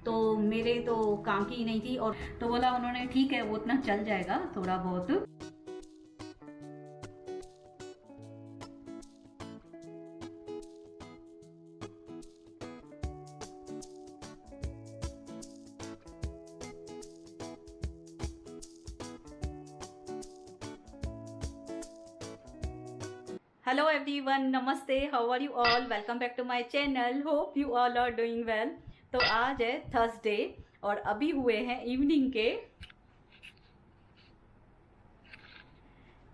तो मेरे तो काम की नहीं थी। और तो बोला उन्होंने ठीक है वो उतना चल जाएगा थोड़ा बहुत। हेलो एवरीवन, नमस्ते, how are you all, welcome back to my channel, hope you all are doing well. तो आज है थर्सडे और अभी हुए हैं इवनिंग के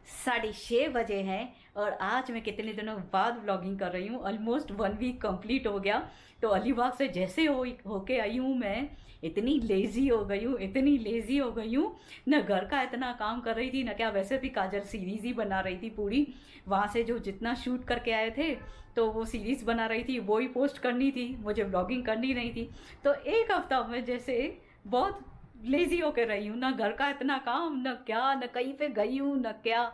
6:30 बजे हैं। और आज मैं कितने दिनों बाद व्लॉगिंग कर रही हूँ, ऑलमोस्ट 1 वीक कंप्लीट हो गया। तो अलीबाग से जैसे होके आई हूँ मैं, इतनी लेजी हो गई हूँ, इतनी लेजी हो गई हूँ। न घर का इतना काम कर रही थी, न क्या, वैसे भी काजल सीरीज ही बना रही थी पूरी। वहाँ से जो जितना शूट करके आए थे तो वो सीरीज बना रही थी, वो ही पोस्ट करनी थी, मुझे व्लॉगिंग करनी नहीं थी। तो एक हफ्ता में जैसे बहुत लेजी होकर रही हूँ, ना घर का इतना काम, न क्या, न कहीं पे गई हूँ, न क्या।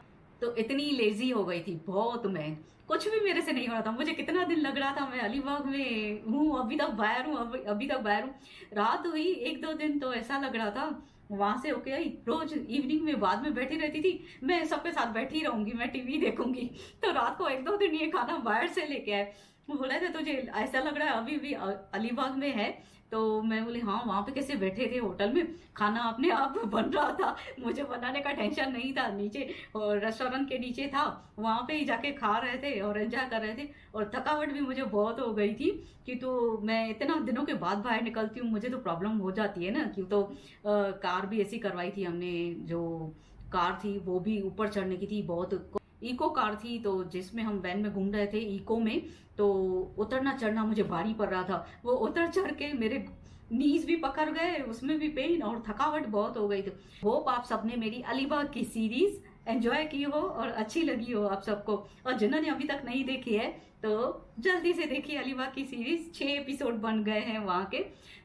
तो इतनी लेजी हो गई थी बहुत मैं, कुछ भी मेरे से नहीं हो रहा था। मुझे कितना दिन लग रहा था मैं अलीबाग में हूँ, अभी तक बाहर हूँ, अभी तक बाहर हूँ। रात हुई 1-2 दिन तो ऐसा लग रहा था। वहां से होके आई, रोज इवनिंग में बाद में बैठी रहती थी, मैं सबके साथ बैठी रहूंगी, मैं टीवी देखूंगी। तो रात को 1-2 दिन ये खाना बाहर से लेके आए। वो बोला था तुझे ऐसा लग रहा है अभी भी अलीबाग में है। तो मैं बोली हाँ, वहां पे कैसे बैठे थे होटल में, खाना अपने आप बन रहा था, मुझे बनाने का टेंशन नहीं था। नीचे और रेस्टोरेंट के नीचे था, वहां पे ही जाके खा रहे थे और एंजॉय कर रहे थे। और थकावट भी मुझे बहुत हो गई थी, कि तो मैं इतना दिनों के बाद बाहर निकलती हूँ, मुझे तो प्रॉब्लम हो जाती है ना। क्यों तो कार भी ऐसी करवाई थी हमने, जो कार थी वो भी ऊपर चढ़ने की थी, बहुत इको कार थी, तो जिसमें हम वैन में घूम रहे थे इको में। तो उतरना चढ़ना मुझे भारी पड़ रहा था, वो उतर चढ़ के मेरे नीज भी पकड़ गए, उसमें भी पेन और थकावट बहुत हो गई थी। होप आप सबने मेरी अलीबाग की सीरीज एंजॉय की हो और अच्छी लगी हो आप सबको। और जिन्होंने अभी तक नहीं देखी है तो जल्दी से देखिए अलीबाग की सीरीज, 6 एपिसोड बन गए हैं वहां के।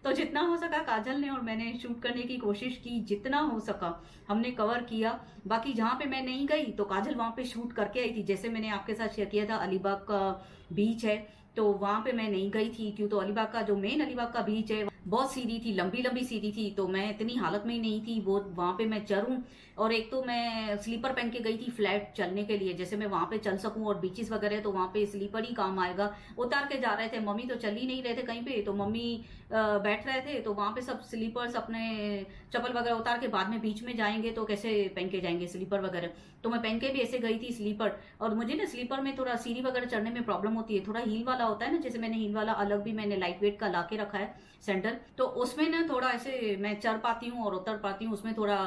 तो जितना हो सका काजल ने और मैंने शूट करने की कोशिश की, जितना हो सका हमने कवर किया। बाकी जहां पे मैं नहीं गई तो काजल वहां पे शूट करके आई थी। जैसे मैंने आपके साथ शेयर किया था, अलीबाग का बीच है, तो वहां पे मैं नहीं गई थी। क्यों तो अलीबाग का जो मेन अलीबाग का बीच है बहुत सीढ़ी थी, लंबी लंबी सीढ़ी थी, तो मैं इतनी हालत में ही नहीं थी वो वहां पे मैं चढ़ूं। और एक तो मैं स्लीपर पहन के गई थी फ्लैट चलने के लिए, जैसे मैं वहां पे चल सकूं। और बीचेस वगैरह तो वहां पे स्लीपर ही काम आएगा। उतार के जा रहे थे, मम्मी तो चल ही नहीं रहे थे कहीं पे, तो मम्मी बैठ रहे थे। तो वहां पे सब स्लीपर्स अपने चप्पल वगैरह उतार के बाद में बीच में जाएंगे तो कैसे पहन के जाएंगे स्लीपर वगैरह। तो मैं पहन के भी ऐसे गई थी स्लीपर। और मुझे ना स्लीपर में थोड़ा सीढ़ी वगैरह चढ़ने में प्रॉब्लम होती है, थोड़ा हील वाला होता है ना, जैसे मैंने हील वाला अलग भी मैंने लाइट वेट का ला के रखा है सैंडल, तो उसमें ना थोड़ा ऐसे मैं चढ़ पाती हूँ और उतर पाती हूँ, उसमें थोड़ा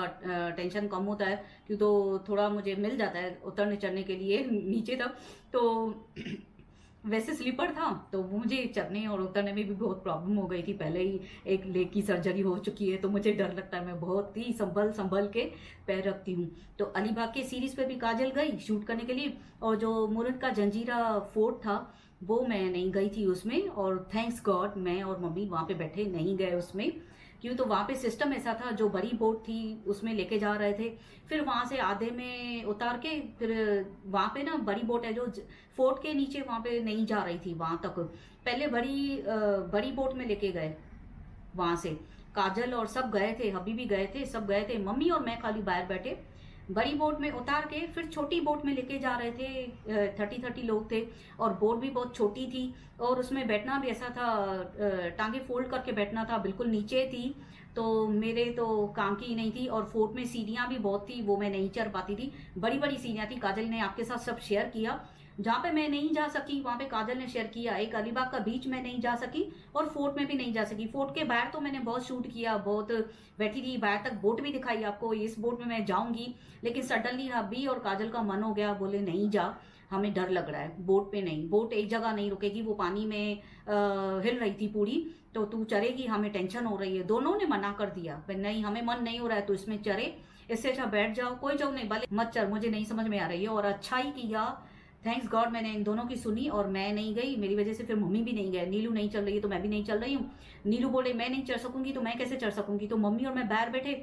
टेंशन कम होता है। क्यों तो थोड़ा मुझे मिल जाता है उतरने चढ़ने के लिए नीचे तक। तो वैसे स्लीपर था तो मुझे चढ़ने और उतरने में भी बहुत प्रॉब्लम हो गई थी। पहले ही एक लेग की सर्जरी हो चुकी है, तो मुझे डर लगता है, मैं बहुत ही संभल संभल के पैर रखती हूँ। तो अलीबाग के सीरीज पे भी काजल गई शूट करने के लिए। और जो मुरद का जंजीरा फोर्ट था वो मैं नहीं गई थी उसमें, और थैंक्स गॉड मैं और मम्मी वहां पे बैठे नहीं गए उसमें। क्यों तो वहां पे सिस्टम ऐसा था, जो बड़ी बोट थी उसमें लेके जा रहे थे, फिर वहां से आधे में उतार के फिर वहां पे ना बड़ी बोट है जो फोर्ट के नीचे, वहां पे नहीं जा रही थी वहां तक। पहले बड़ी बोट में लेके गए वहां से। काजल और सब गए थे, हबी भी गए थे, सब गए थे, मम्मी और मैं खाली बाहर बैठे। बड़ी बोट में उतार के फिर छोटी बोट में लेके जा रहे थे, 30-30 लोग थे। और बोट भी बहुत छोटी थी, और उसमें बैठना भी ऐसा था, टांगे फोल्ड करके बैठना था, बिल्कुल नीचे थी। तो मेरे तो काम की ही नहीं थी। और फोर्ट में सीढ़ियां भी बहुत थी, वो मैं नहीं चढ़ पाती थी, बड़ी बड़ी सीढ़ियां थी। काजल ने आपके साथ सब शेयर किया। जहां पे मैं नहीं जा सकी वहां पे काजल ने शेयर किया। एक अलीबाग का बीच में नहीं जा सकी और फोर्ट में भी नहीं जा सकी। फोर्ट के बाहर तो मैंने बहुत शूट किया, बहुत बैठी थी बाहर तक, बोट भी दिखाई आपको, इस बोट में मैं जाऊंगी। लेकिन सडनली अभी और काजल का मन हो गया, बोले नहीं जा, हमें डर लग रहा है, बोट पे नहीं, बोट एक जगह नहीं रुकेगी, वो पानी में हिल रही थी पूरी, तो तू चढ़ेगी, हमें टेंशन हो रही है। दोनों ने मना कर दिया, नहीं हमें मन नहीं हो रहा है तो इसमें चढ़े, इससे अच्छा बैठ जाओ, कोई जाओ नहीं, भले मत चढ़, मुझे नहीं समझ में आ रही है। और अच्छा ही किया, थैंक्स गॉड मैंने इन दोनों की सुनी और मैं नहीं गई। मेरी वजह से फिर मम्मी भी नहीं गए, नीलू नहीं चल रही है तो मैं भी नहीं चल रही हूँ। नीलू बोले मैं नहीं चढ़ सकूंगी तो मैं कैसे चढ़ सकूंगी, तो मम्मी और मैं बाहर बैठे।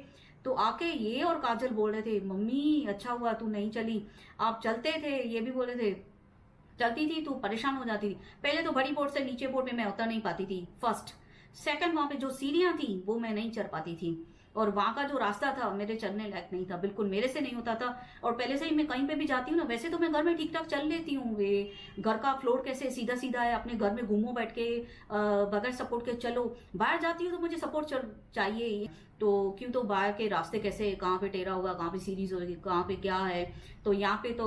तो आके ये और काजल बोल रहे थे, मम्मी अच्छा हुआ तू नहीं चली, आप चलते थे, ये भी बोले थे चलती थी तू परेशान हो जाती थी। पहले तो बड़ी बोट से नीचे बोट में मैं उतर नहीं पाती थी फर्स्ट, सेकंड, वहां पे जो सीढ़ियां थी वो मैं नहीं चढ़ पाती थी, और वहां का जो रास्ता था मेरे चलने लायक नहीं था, बिल्कुल मेरे से नहीं होता था। और पहले से ही मैं कहीं पे भी जाती हूँ ना, वैसे तो मैं घर में ठीक ठाक चल लेती हूँ, वे घर का फ्लोर कैसे सीधा सीधा है, अपने घर में घूमो बैठ के, बगैर सपोर्ट के चलो। बाहर जाती हूँ तो मुझे सपोर्ट चाहिए ही, तो क्यों, तो बाहर के रास्ते कैसे, कहाँ पे टेढ़ा होगा, कहाँ पे सीरीज होगी, कहाँ पे क्या है। तो यहाँ पे तो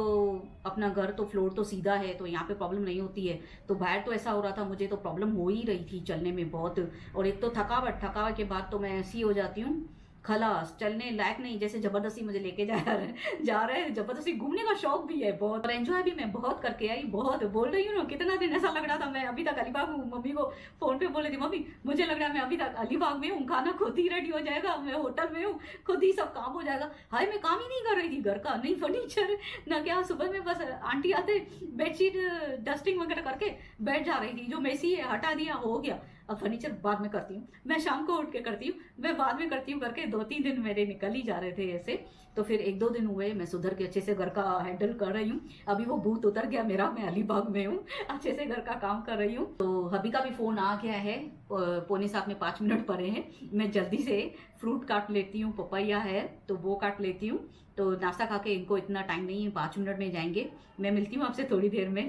अपना घर तो फ्लोर तो सीधा है, तो यहाँ पे प्रॉब्लम नहीं होती है। तो बाहर तो ऐसा हो रहा था, मुझे तो प्रॉब्लम हो ही रही थी चलने में बहुत। और एक तो थकावट के बाद तो मैं ऐसी हो जाती हूँ खलास, चलने लायक नहीं, जैसे जबरदस्ती मुझे लेके जा रहे हैं। जबरदस्ती घूमने का शौक भी है बहुत, और एंजॉय भी मैं बहुत करके आई, बहुत। बोल रही हूँ ना, कितना दिन ऐसा लग रहा था मैं अभी तक अलीबाग हूँ। मम्मी को फोन पे बोल रही थी, मम्मी मुझे लग रहा है मैं अभी तक अलीबाग में हूँ, खाना खुद ही रेडी हो जाएगा, मैं होटल में हूँ, खुद ही सब काम हो जाएगा। हाय, मैं काम ही नहीं कर रही थी, घर का नहीं फर्नीचर ना क्या। सुबह में बस आंटी आते बेडशीट डस्टिंग वगैरह करके बैठ जा रही थी, जो मेसी है हटा दिया, हो गया। अब फर्नीचर बाद में करती हूँ, मैं शाम को उठ के करती हूँ, मैं बाद में करती हूँ करके 2-3 दिन मेरे निकल ही जा रहे थे ऐसे। तो फिर 1-2 दिन हुए, मैं सुधर के अच्छे से घर का हैंडल कर रही हूँ। अभी वो भूत उतर गया मेरा, मैं अलीबाग में हूँ, अच्छे से घर का काम कर रही हूँ। तो हबी का भी फोन आ गया है, 6:45 में 5 मिनट पड़े हैं। मैं जल्दी से फ्रूट काट लेती हूँ, पपैया है तो वो काट लेती हूँ। तो नाश्ता खा के, इनको इतना टाइम नहीं है, 5 मिनट में जाएंगे। मैं मिलती हूँ आपसे थोड़ी देर में।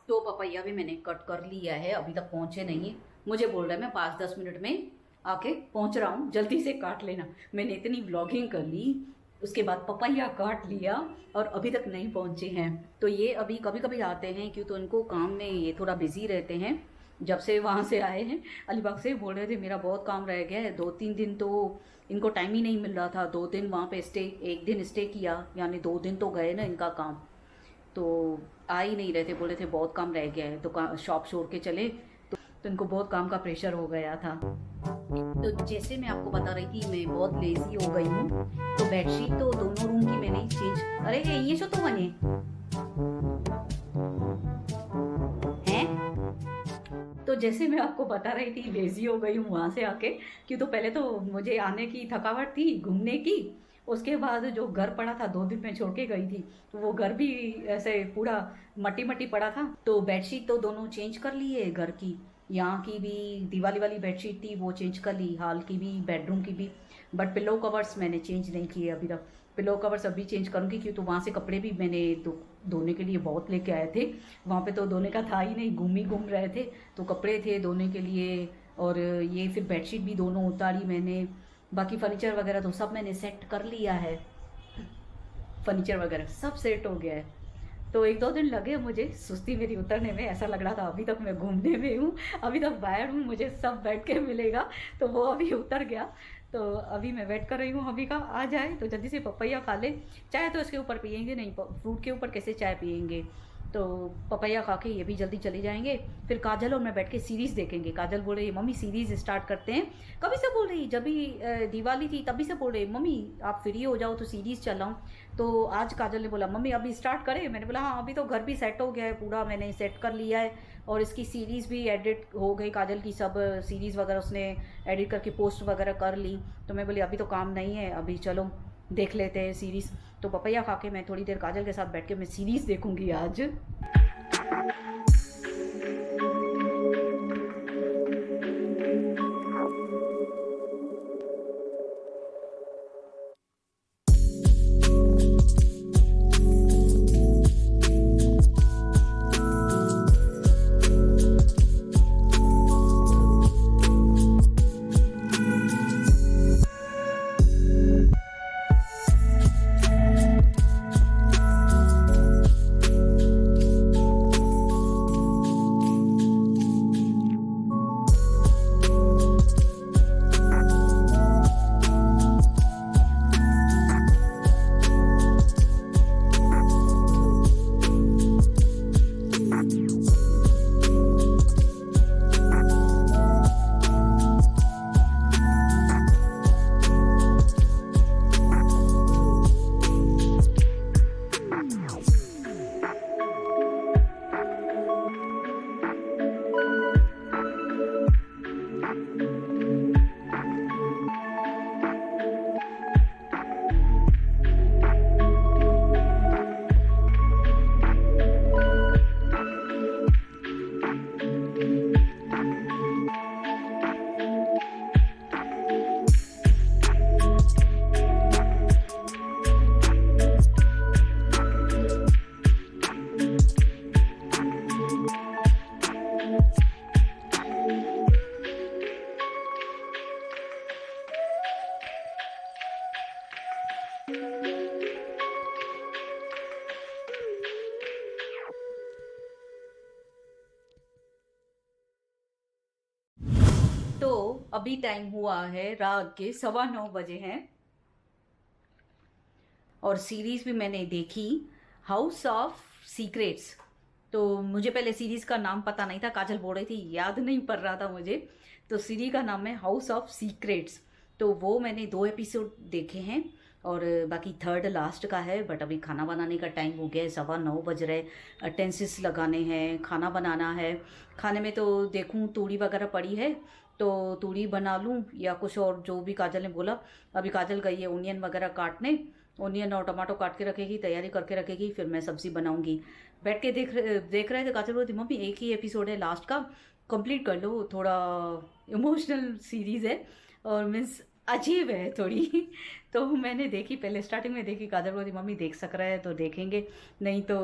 तो पपैया भी मैंने कट कर लिया है, अभी तक पहुंचे नहीं। मुझे बोल रहा है मैं 5-10 मिनट में आके पहुंच रहा हूँ, जल्दी से काट लेना। मैंने इतनी व्लॉगिंग कर ली, उसके बाद पपैया काट लिया और अभी तक नहीं पहुंचे हैं। तो ये अभी कभी कभी आते हैं, क्यों तो इनको काम में ये थोड़ा बिजी रहते हैं। जब से वहाँ से आए हैं अलीबाग से, बोल रहे थे मेरा बहुत काम रह गया है। 2-3 दिन तो इनको टाइम ही नहीं मिल रहा था। 2 दिन वहाँ पे स्टे, 1 दिन स्टे किया, यानी 2 दिन तो गए ना इनका काम। तो आ ही नहीं रहे थे, बोले थे बहुत काम रह गया है, तो शॉप छोड़ के चले। तो इनको बहुत काम का प्रेशर हो गया था। तो जैसे मैं आपको बता रही थी, मैं बहुत लेजी हो गई हूँ। तो बेडशीट तो दोनों रूम की मैंने चेंज, अरे ये शो तो बने हैं। तो जैसे मैं आपको बता रही थी, लेजी हो गई हूँ वहाँ से आके। क्यों, तो पहले तो मुझे आने की थकावट थी घूमने की, उसके बाद जो घर पड़ा था 2 दिन में छोड़ के गई थी, तो वो घर भी ऐसे पूरा मट्टी मट्टी पड़ा था। तो बेडशीट तो दोनों चेंज कर लिए, घर की, यहाँ की भी दिवाली वाली बेडशीट थी वो चेंज कर ली, हॉल की भी, बेडरूम की भी। बट पिलो कवर्स मैंने चेंज नहीं किए अभी तक। पिलो कवर्स अभी चेंज करूँगी, क्यों तो वहाँ से कपड़े भी मैंने धोने के लिए बहुत लेके आए थे। वहाँ पे तो धोने का था ही नहीं, घूम रहे थे, तो कपड़े थे धोने के लिए। और ये फिर बेडशीट भी दोनों उतारी मैंने। बाकी फर्नीचर वगैरह तो सब मैंने सेट कर लिया है, फर्नीचर वगैरह सब सेट हो गया है। तो 1-2 दिन लगे मुझे सुस्ती मेरी उतरने में, ऐसा लग रहा था अभी तक मैं घूमने में हूँ, अभी तक बाहर हूँ, मुझे सब बैठ के मिलेगा। तो वो अभी उतर गया। तो अभी मैं वेट कर रही हूँ हबी का आ जाए तो जल्दी से पपैया खा ले। चाय तो इसके ऊपर पियेंगे नहीं, फ्रूट के ऊपर कैसे चाय पियेंगे। तो पपैया खा के ये भी जल्दी चले जाएंगे। फिर काजल और मैं बैठ के सीरीज़ देखेंगे। काजल बोल रही, मम्मी सीरीज़ स्टार्ट करते हैं। कभी से बोल रही, जब भी दिवाली थी तभी से बोल रही, मम्मी आप फ्री हो जाओ तो सीरीज़ चलाऊँ। तो आज काजल ने बोला, मम्मी अभी स्टार्ट करें। मैंने बोला हाँ, अभी तो घर भी सेट हो गया है पूरा, मैंने सेट कर लिया है। और इसकी सीरीज़ भी एडिट हो गई, काजल की सब सीरीज़ वगैरह उसने एडिट करके पोस्ट वगैरह कर ली। तो मैं बोली अभी तो काम नहीं है, अभी चलो देख लेते हैं सीरीज़। तो पपैया खा के मैं थोड़ी देर काजल के साथ बैठ के मैं सीरीज़ देखूंगी आज। तो अभी टाइम हुआ है रात के 9:15 बजे हैं और सीरीज भी मैंने देखी, हाउस ऑफ सीक्रेट्स। तो मुझे पहले सीरीज का नाम पता नहीं था, काजल बोल रही थी, याद नहीं पड़ रहा था मुझे। तो सीरीज का नाम है हाउस ऑफ सीक्रेट्स। तो वो मैंने 2 एपिसोड देखे हैं और बाकी थर्ड लास्ट का है। बट अभी खाना बनाने का टाइम हो गया है, 9:15 बज रहे। अटेंसिस लगाने हैं, खाना बनाना है। खाने में तो देखूं तूड़ी वगैरह पड़ी है तो तूड़ी बना लूं या कुछ और, जो भी काजल ने बोला। अभी काजल गई है ओनियन वगैरह काटने, ओनियन और टमाटो काट के रखेगी, तैयारी करके रखेगी, फिर मैं सब्जी बनाऊंगी। बैठ के देख रहे थे, काजल बोलती मम्मी एक ही एपिसोड है लास्ट का, कंप्लीट कर लो, थोड़ा इमोशनल सीरीज है और मीन्स अजीब है थोड़ी। तो मैंने देखी, पहले स्टार्टिंग में देखी, काजल बोलती मम्मी देख सक रहा है तो देखेंगे, नहीं तो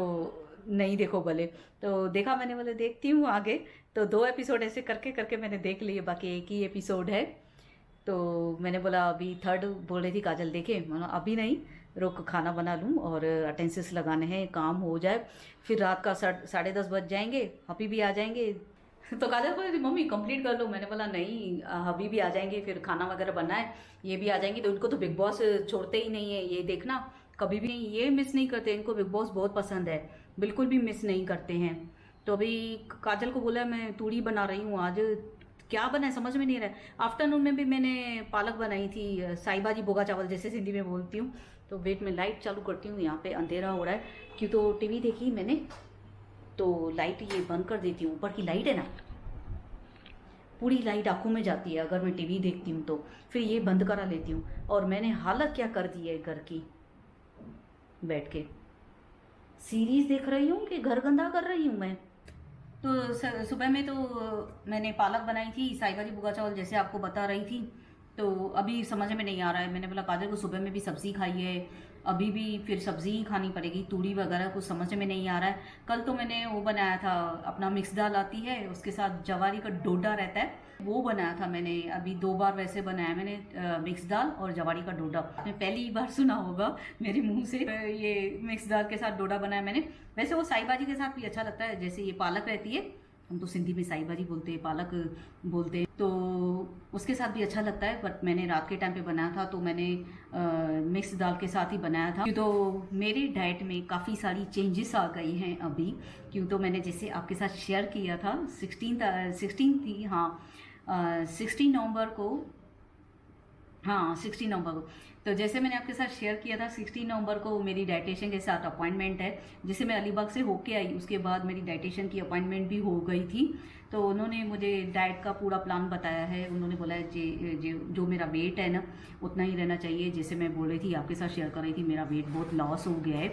नहीं देखो भले। तो देखा मैंने, बोले देखती हूँ आगे। तो 2 एपिसोड ऐसे करके करके मैंने देख लिए, बाकी एक ही एपिसोड है। तो मैंने बोला अभी थर्ड बोल रही थी काजल देखे, मैंने अभी नहीं, रुक खाना बना लूँ और अटेंसेस लगाने हैं, काम हो जाए, फिर रात का 10:30 बज जाएंगे, हपी भी आ जाएंगे। तो काजल बोल रही थी मम्मी कंप्लीट कर लो, मैंने बोला नहीं, हबी भी आ जाएंगे, फिर खाना वगैरह बनना है, ये भी आ जाएंगे। तो इनको तो बिग बॉस छोड़ते ही नहीं है, ये देखना कभी भी नहीं, ये मिस नहीं करते, इनको बिग बॉस बहुत पसंद है, बिल्कुल भी मिस नहीं करते हैं। तो अभी काजल को बोला मैं तूड़ी बना रही हूँ आज, क्या बना है समझ में नहीं रहा। आफ्टरनून में भी मैंने पालक बनाई थी, साई भाजी बोगा चावल जैसे सिंधी में बोलती हूँ। तो वेट में लाइट चालू करती हूँ, यहाँ पे अंधेरा हो रहा है क्यों, तो टीवी देखी मैंने, तो लाइट ये बंद कर देती हूँ। ऊपर की लाइट है ना, पूरी लाइट आंखों में जाती है अगर मैं टीवी देखती हूँ तो, फिर ये बंद करा लेती हूँ। और मैंने हालत क्या कर दी है घर की, बैठ के सीरीज देख रही हूँ कि घर गंदा कर रही हूँ मैं। तो सुबह में तो मैंने पालक बनाई थी, साई भाजी भुगा चावल जैसे आपको बता रही थी। तो अभी समझ में नहीं आ रहा है, मैंने बोला काजल को सुबह में भी सब्जी खाई है, अभी भी फिर सब्जी ही खानी पड़ेगी, तूड़ी वगैरह कुछ समझ में नहीं आ रहा है। कल तो मैंने वो बनाया था, अपना मिक्स दाल आती है, उसके साथ जवारी का डोडा रहता है, वो बनाया था मैंने। अभी 2 बार वैसे बनाया मैंने, मिक्स दाल और जवारी का डोडा। आपने पहली बार सुना होगा मेरे मुंह से, ये मिक्स दाल के साथ डोडा बनाया मैंने। वैसे वो साई भाजी के साथ भी अच्छा लगता है, जैसे ये पालक रहती है, हम तो सिंधी में साई भाजी बोलते हैं, पालक बोलते हैं, तो उसके साथ भी अच्छा लगता है। बट मैंने रात के टाइम पे बनाया था तो मैंने मिक्स दाल के साथ ही बनाया था। क्यों तो मेरी डाइट में काफ़ी सारी चेंजेस आ गई हैं अभी, क्यों तो मैंने जैसे आपके साथ शेयर किया था 16 थी, हाँ 16 नवंबर को, हाँ 16 नवंबर को। तो जैसे मैंने आपके साथ शेयर किया था 16 नवंबर को मेरी डाइटिशियन के साथ अपॉइंटमेंट है, जिसे मैं अलीबाग से होके आई, उसके बाद मेरी डाइटिशियन की अपॉइंटमेंट भी हो गई थी। तो उन्होंने मुझे डाइट का पूरा प्लान बताया है। उन्होंने बोला है जो मेरा वेट है ना उतना ही रहना चाहिए, जैसे मैं बोल रही थी आपके साथ शेयर कर रही थी, मेरा वेट बहुत लॉस हो गया है।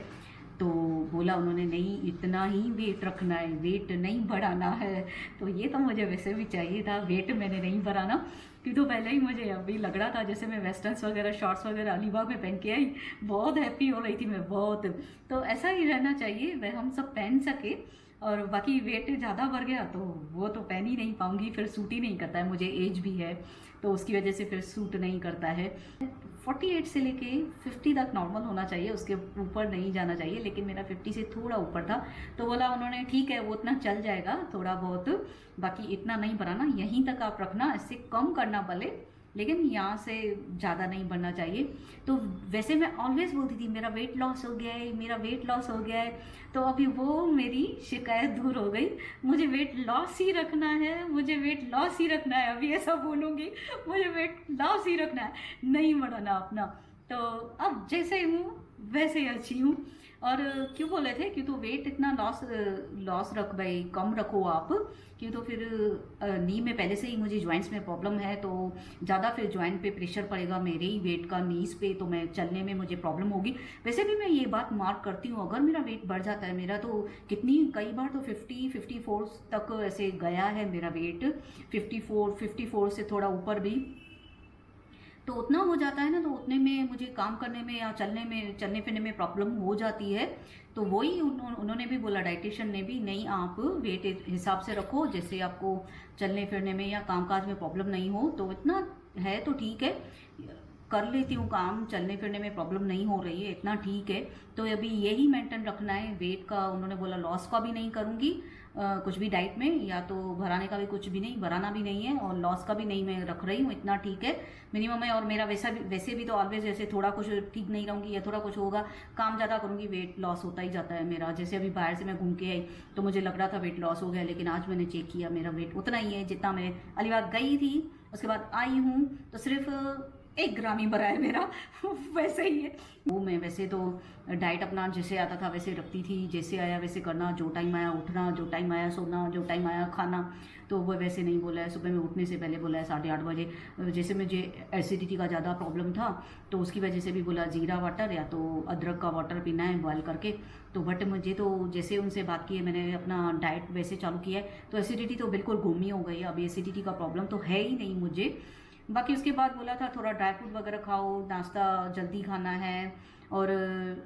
तो बोला उन्होंने नहीं इतना ही वेट रखना है, वेट नहीं बढ़ाना है। तो ये तो मुझे वैसे भी चाहिए था, वेट मैंने नहीं बढ़ाना, क्योंकि तो पहले ही मुझे अभी लग रहा था जैसे मैं वेस्टर्न्स वगैरह शॉर्ट्स वगैरह अलीबाग में पहन के आई, बहुत हैप्पी हो रही थी मैं बहुत। तो ऐसा ही रहना चाहिए, वह हम सब पहन सके। और बाकी वेट ज़्यादा बढ़ गया तो वो तो पहन ही नहीं पाऊंगी, फिर सूट ही नहीं करता है, मुझे एज भी है तो उसकी वजह से फिर सूट नहीं करता है। 48 से लेके 50 तक नॉर्मल होना चाहिए, उसके ऊपर नहीं जाना चाहिए, लेकिन मेरा 50 से थोड़ा ऊपर था। तो बोला उन्होंने ठीक है वो उतना चल जाएगा थोड़ा बहुत, बाकी इतना नहीं बढ़ाना, यहीं तक आप रखना, इससे कम करना भले, लेकिन यहाँ से ज़्यादा नहीं बढ़ना चाहिए। तो वैसे मैं ऑलवेज बोलती थी मेरा वेट लॉस हो गया है, मेरा वेट लॉस हो गया है। तो अभी वो मेरी शिकायत दूर हो गई, मुझे वेट लॉस ही रखना है, मुझे वेट लॉस ही रखना है, अभी ऐसा बोलूँगी मुझे वेट लॉस ही रखना है, नहीं बढ़ाना अपना। तो अब जैसे हूँ वैसे ही अच्छी हूँ। और क्यों बोले थे, क्यों तो वेट इतना लॉस रख भाई, कम रखो आप, क्यों तो फिर नी में पहले से ही मुझे जॉइंट्स में प्रॉब्लम है, तो ज़्यादा फिर जॉइंट पे प्रेशर पड़ेगा मेरे ही वेट का नीज पे, तो मैं चलने में मुझे प्रॉब्लम होगी। वैसे भी मैं ये बात मार्क करती हूँ, अगर मेरा वेट बढ़ जाता है, मेरा तो कई बार तो 54 तक ऐसे गया है मेरा वेट, 54 से थोड़ा ऊपर भी, तो उतना हो जाता है ना, तो उतने में मुझे काम करने में या चलने फिरने में प्रॉब्लम हो जाती है। तो वही उन्होंने भी बोला, डाइटिशियन ने भी, नहीं आप वेट हिसाब से रखो, जैसे आपको चलने फिरने में या कामकाज में प्रॉब्लम नहीं हो, तो इतना है तो ठीक है। कर लेती हूँ काम, चलने फिरने में प्रॉब्लम नहीं हो रही है, इतना ठीक है। तो अभी यही मेंटेन रखना है, वेट का उन्होंने बोला लॉस का भी नहीं करूँगी कुछ भी डाइट में, या तो बढ़ाने का भी कुछ भी नहीं, बढ़ाना भी नहीं है और लॉस का भी नहीं मैं रख रही हूँ, इतना ठीक है मिनिमम है। और मेरा वैसे भी तो ऑलवेज जैसे थोड़ा कुछ ठीक नहीं रहूँगी या थोड़ा कुछ होगा, काम ज़्यादा करूँगी वेट लॉस होता ही जाता है मेरा। जैसे अभी बाहर से मैं घूम के आई तो मुझे लग रहा था वेट लॉस हो गया, लेकिन आज मैंने चेक किया मेरा वेट उतना ही है जितना मैं अलीबाग गई थी, उसके बाद आई हूँ तो सिर्फ 1 ग्राम ही बढ़ा है मेरा वैसे ही है वो। मैं वैसे तो डाइट अपना जैसे आता था वैसे रखती थी, जैसे आया वैसे करना, जो टाइम आया उठना, जो टाइम आया सोना, जो टाइम आया खाना, तो वो वैसे नहीं बोला है। सुबह में उठने से पहले बोला है 8:30 बजे। जैसे मुझे एसिडिटी का ज़्यादा प्रॉब्लम था तो उसकी वजह से भी बोला जीरा वाटर या तो अदरक का वाटर पीना है बॉयल करके। तो बट मुझे तो जैसे उनसे बात की है मैंने, अपना डाइट वैसे चालू किया है, तो एसिडिटी तो बिल्कुल गुम ही हो गई है, अभी एसिडिटी का प्रॉब्लम तो है ही नहीं मुझे। बाकी उसके बाद बोला था थोड़ा ड्राई फ्रूट वगैरह खाओ, नाश्ता जल्दी खाना है, और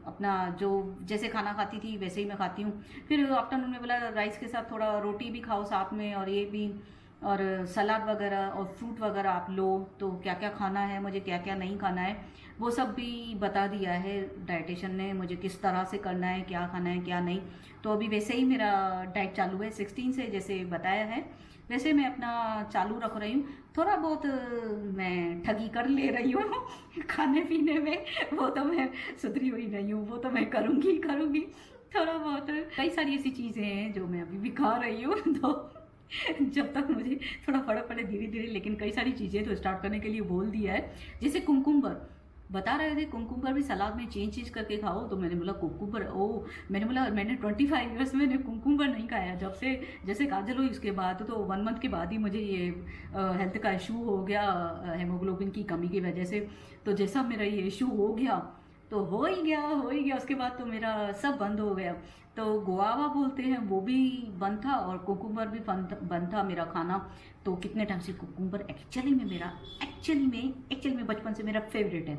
अपना जो जैसे खाना खाती थी वैसे ही मैं खाती हूँ। फिर आफ्टरनून में बोला राइस के साथ थोड़ा रोटी भी खाओ साथ में, और ये भी, और सलाद वगैरह और फ्रूट वगैरह आप लो। तो क्या क्या खाना है मुझे, क्या क्या नहीं खाना है, वो सब भी बता दिया है डाइटिशियन ने मुझे, किस तरह से करना है, क्या खाना है क्या नहीं। तो अभी वैसे ही मेरा डाइट चालू है 16 से, जैसे बताया है वैसे मैं अपना चालू रख रही हूँ। थोड़ा बहुत मैं ठगी कर ले रही हूँ खाने पीने में, वो तो मैं सुधरी हुई नहीं हूँ, वो तो मैं करूँगी करूँगी। थोड़ा बहुत कई सारी ऐसी चीज़ें हैं जो मैं अभी भी खा रही हूँ तो जब तक मुझे थोड़ा फर्क पड़े धीरे धीरे, लेकिन कई सारी चीज़ें तो स्टार्ट करने के लिए बोल दिया है। जैसे कुमकुम्बर बता रहे थे, कुमकुम्बर भी सलाद में चेंज करके खाओ, तो मैंने बोला कुमकुम्बर, मैंने बोला मैंने 25 ईयर्स में कुमकुम्बर नहीं खाया, जब से जैसे काजल हुई उसके बाद तो 1 मंथ के बाद ही मुझे ये हेल्थ का इशू हो गया हेमोग्लोबिन की कमी की वजह से। तो जैसा मेरा ये इशू हो गया तो हो ही गया, उसके बाद तो मेरा सब बंद हो गया। तो गुआवा बोलते हैं वो भी बंद था, और कुकुम्बर भी बंद था मेरा खाना। तो कितने टाइम से कुकुम्बर एक्चुअली में बचपन से मेरा फेवरेट है।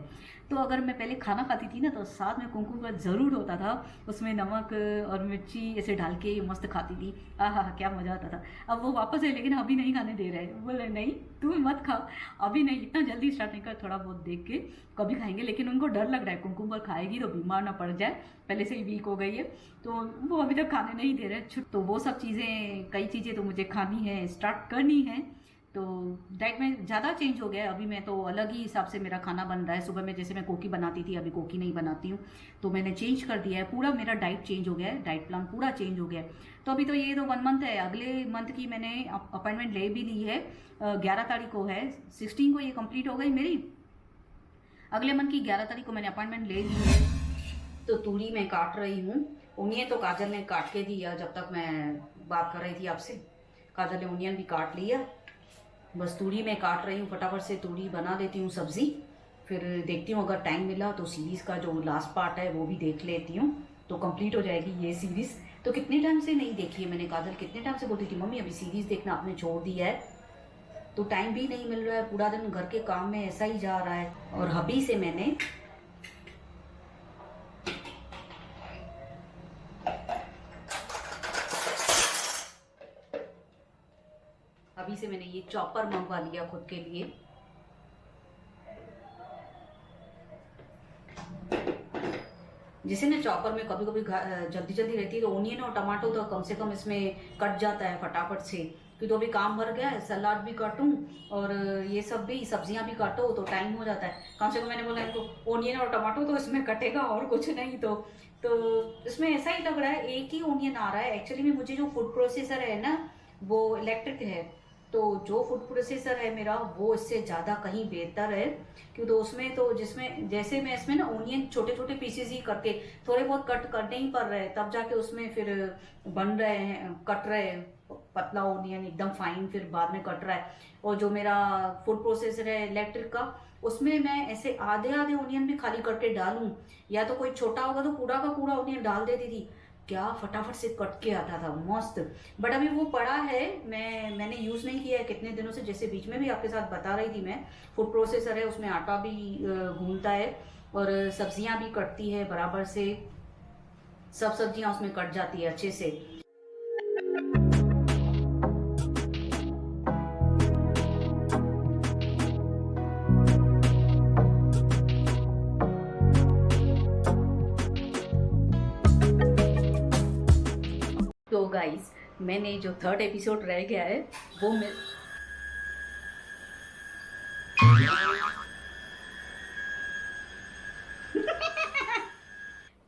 तो अगर मैं पहले खाना खाती थी ना तो साथ में कुकुम्बर ज़रूर होता था, उसमें नमक और मिर्ची ऐसे डाल के मस्त खाती थी। आहा क्या मज़ा आता था। अब वो वापस है लेकिन अभी नहीं खाने दे रहे, बोले नहीं तू मत खा अभी नहीं, इतना जल्दी स्टार्ट नहीं कर, थोड़ा बहुत देख के कभी खाएंगे। लेकिन उनको डर लग रहा है कुकुम्बर खाएगी तो बीमार ना पड़ जाए, पहले से ही वीक हो गई है, तो वो अभी तक खाने नहीं दे रहे। तो वो सब चीज़ें, कई चीज़ें तो मुझे खानी है, स्टार्ट करनी है। तो डाइट में ज़्यादा चेंज हो गया है, अभी मैं तो अलग ही हिसाब से मेरा खाना बन रहा है। सुबह में जैसे मैं कोकी बनाती थी अभी कोकी नहीं बनाती हूँ, तो मैंने चेंज कर दिया है पूरा, मेरा डाइट चेंज हो गया है, डाइट प्लान पूरा चेंज हो गया है। तो अभी तो ये तो 1 मंथ है, अगले मंथ की मैंने अपॉइंटमेंट ले भी ली है, 11 तारीख को है, 16 को ये कंप्लीट हो गई मेरी, अगले मंथ की 11 तारीख को मैंने अपॉइंटमेंट ले ली है। तो तूरी मैं काट रही हूँ, ओनियन तो काजल ने काट के दिया जब तक मैं बात कर रही थी आपसे, काजल ने ओनियन भी काट लिया, बस तूरी मैं काट रही हूँ, फटाफट से तूरी बना देती हूँ सब्ज़ी। फिर देखती हूँ अगर टाइम मिला तो सीरीज़ का जो लास्ट पार्ट है वो भी देख लेती हूँ, तो कंप्लीट हो जाएगी ये सीरीज़। तो कितने टाइम से नहीं देखी है मैंने, काजल कितने टाइम से बोलती थी मम्मी अभी सीरीज़ देखना आपने छोड़ दिया है, तो टाइम भी नहीं मिल रहा है, पूरा दिन घर के काम में ऐसा ही जा रहा है। और हबी से मैंने ये चॉपर मंगवा लिया खुद के लिए। जैसे ना चॉपर में कभी कभी जल्दी रहती है तो ओनियन और टमाटो तो कम से कम इसमें कट जाता है फटाफट से, क्योंकि तो अभी काम भर गया है, सलाद भी काटूं और ये सब भी सब्जियां भी काटो तो टाइम हो जाता है। कम से कम मैंने बोला इनको ओनियन और टमाटो तो इसमें कटेगा और कुछ नहीं, तो इसमें ऐसा ही लग रहा है एक ही ओनियन आ रहा है। एक्चुअली में मुझे जो फूड प्रोसेसर है ना वो इलेक्ट्रिक है, तो जो फूड प्रोसेसर है मेरा वो इससे ज़्यादा कहीं बेहतर है, क्यों तो उसमें तो जिसमें जैसे मैं इसमें ना ओनियन छोटे छोटे पीसेस ही करके थोड़े बहुत कट करने ही पड़ रहे हैं, तब जाके उसमें फिर बन रहे हैं, कट रहे हैं पतला ओनियन एकदम फाइन, फिर बाद में कट रहा है। और जो मेरा फूड प्रोसेसर है इलेक्ट्रिक का, उसमें मैं ऐसे आधे आधे ओनियन भी खाली करके डालूं, या तो कोई छोटा होगा तो पूरा का पूरा ओनियन डाल देती थी, क्या फटाफट से कट के आता था मस्त। बट अभी वो पड़ा है, मैंने यूज़ नहीं किया है कितने दिनों से, जैसे बीच में भी आपके साथ बता रही थी मैं, फूड प्रोसेसर है उसमें आटा भी घूमता है और सब्जियां भी कटती है बराबर से, सब सब्जियां उसमें कट जाती है अच्छे से। गाइस, मैंने जो 3rd एपिसोड रह गया है वो मैं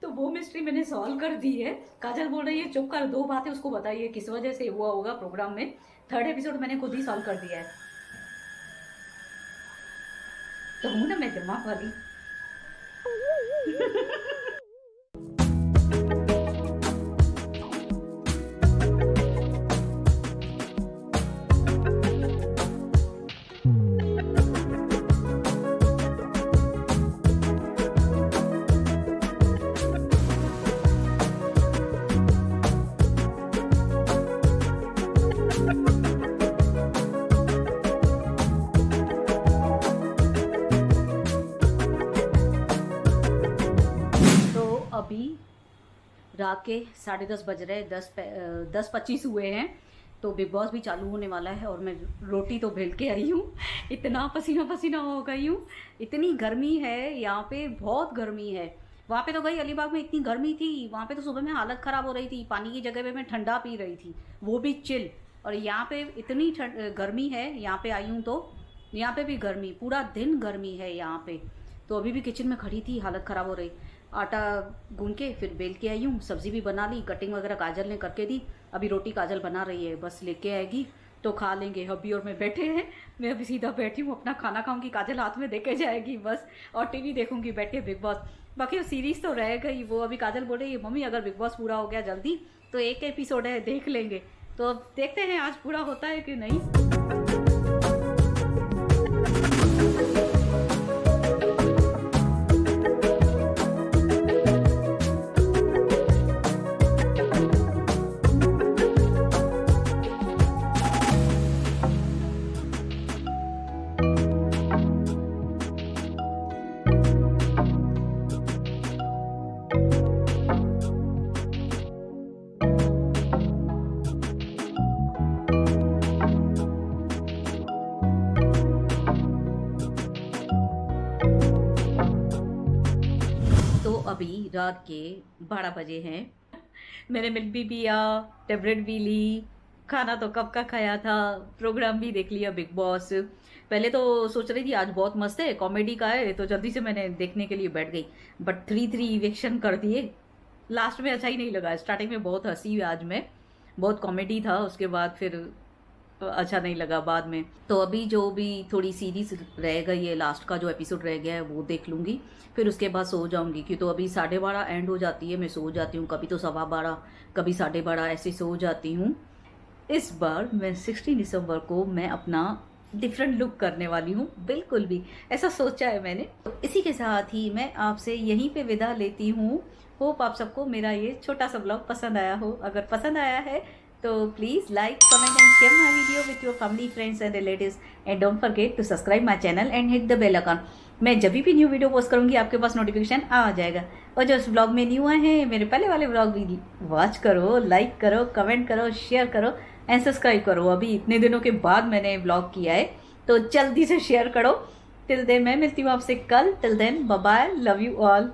तो वो मिस्ट्री मैंने सॉल्व कर दी है। काजल बोल रही है चुप कर, 2 बातें उसको बताइए किस वजह से हुआ होगा प्रोग्राम में। 3rd एपिसोड मैंने खुद ही सॉल्व कर दिया है। तो हूँ ना मैं दिमाग वाली। अभी रात के 10:30 बज रहे, 10:25 हुए हैं। तो बिग बॉस भी चालू होने वाला है और मैं रोटी तो बेल के आई हूँ। इतना पसीना पसीना हो गई हूँ, इतनी गर्मी है यहाँ पे, बहुत गर्मी है। वहाँ पे तो गई अलीबाग में इतनी गर्मी थी, वहाँ पे तो सुबह में हालत ख़राब हो रही थी। पानी की जगह पे मैं ठंडा पी रही थी, वो भी चिल। और यहाँ पे इतनी गर्मी है, यहाँ पे आई हूँ तो यहाँ पे भी गर्मी, पूरा दिन गर्मी है यहाँ पे। तो अभी भी किचन में खड़ी थी, हालत ख़राब हो रही। आटा गूंद के फिर बेल के आई हूँ, सब्ज़ी भी बना ली, कटिंग वगैरह काजल ने करके दी। अभी रोटी काजल बना रही है, बस लेके आएगी तो खा लेंगे। हब्बी और मैं बैठे हैं, मैं अभी सीधा बैठी हूँ, अपना खाना खाऊंगी, काजल हाथ में देके जाएगी बस, और टीवी देखूंगी बैठ के बिग बॉस। बाकी वो सीरीज़ तो रह गई, वो अभी काजल बोल रही है मम्मी अगर बिग बॉस पूरा हो गया जल्दी तो 1 एपिसोड है देख लेंगे। तो अब देखते हैं आज पूरा होता है कि नहीं। तो अभी रात के 12 बजे हैं। मैंने मिल्क भी पिया, टेबलेट भी ली, खाना तो कब का खाया था, प्रोग्राम भी देख लिया बिग बॉस। पहले तो सोच रही थी आज बहुत मस्त है, कॉमेडी का है, तो जल्दी से मैंने देखने के लिए बैठ गई। बट 3 इविक्शन कर दिए, लास्ट में अच्छा ही नहीं लगा। स्टार्टिंग में बहुत हंसी आज में, बहुत कॉमेडी था, उसके बाद फिर अच्छा नहीं लगा बाद में। तो अभी जो भी थोड़ी सीरीज रह गई है, लास्ट का जो एपिसोड रह गया है वो देख लूँगी, फिर उसके बाद सो जाऊँगी। क्यों तो अभी 12:30 एंड हो जाती है, मैं सो जाती हूँ, कभी तो 12:15, कभी 12:30 ऐसे सो जाती हूँ। इस बार मैं 16 दिसंबर को मैं अपना डिफरेंट लुक करने वाली हूँ, बिल्कुल भी ऐसा सोचा है मैंने। तो इसी के साथ ही मैं आपसे यहीं पे विदा लेती हूँ। होप आप सबको मेरा ये छोटा सा ब्लॉग पसंद आया हो। अगर पसंद आया है तो please like, comment and share my video with your family, friends and relatives, and don't forget to subscribe my channel and hit the bell icon. मैं जब भी न्यू वीडियो पोस्ट करूँगी आपके पास नोटिफिकेशन आ जाएगा। और जो इस ब्लॉग में न्यू आए हैं, मेरे पहले वाले ब्लॉग भी वॉच करो, लाइक करो, कमेंट करो, शेयर करो एंड सब्सक्राइब करो। अभी इतने दिनों के बाद मैंने ब्लॉग किया है तो जल्दी से शेयर करो। टिल देन मैं मिलती हूँ आपसे कल। Till then bye bye, love you all.